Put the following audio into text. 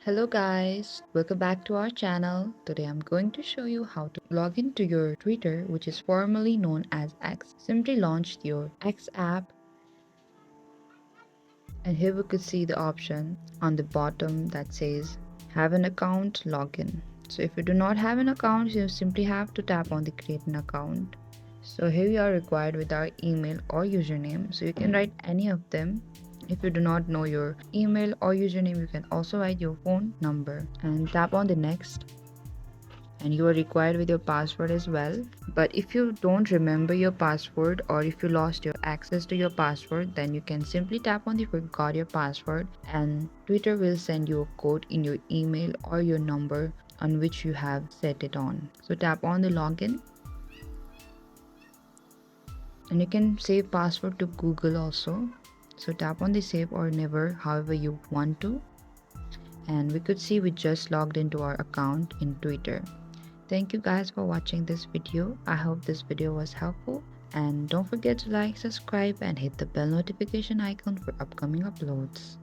Hello guys, welcome back to our channel. Today I'm going to show you how to log into your Twitter, which is formerly known as X. Simply launch your X app, and here we could see the option on the bottom that says have an account, login. So if you do not have an account, you simply have to tap on the create an account. So here we are required with our email or username, so you can write any of them. If you do not know your email or username, you can also write your phone number and tap on the next, and you are required with your password as well. But if you don't remember your password or if you lost your access to your password, then you can simply tap on the forgot your password and Twitter will send you a code in your email or your number on which you have set it on. So tap on the login, and you can save password to Google also. So tap on the save or never, however you want to. And we could see we just logged into our account in Twitter. Thank you guys for watching this video. I hope this video was helpful, and don't forget to like, subscribe and hit the bell notification icon for upcoming uploads.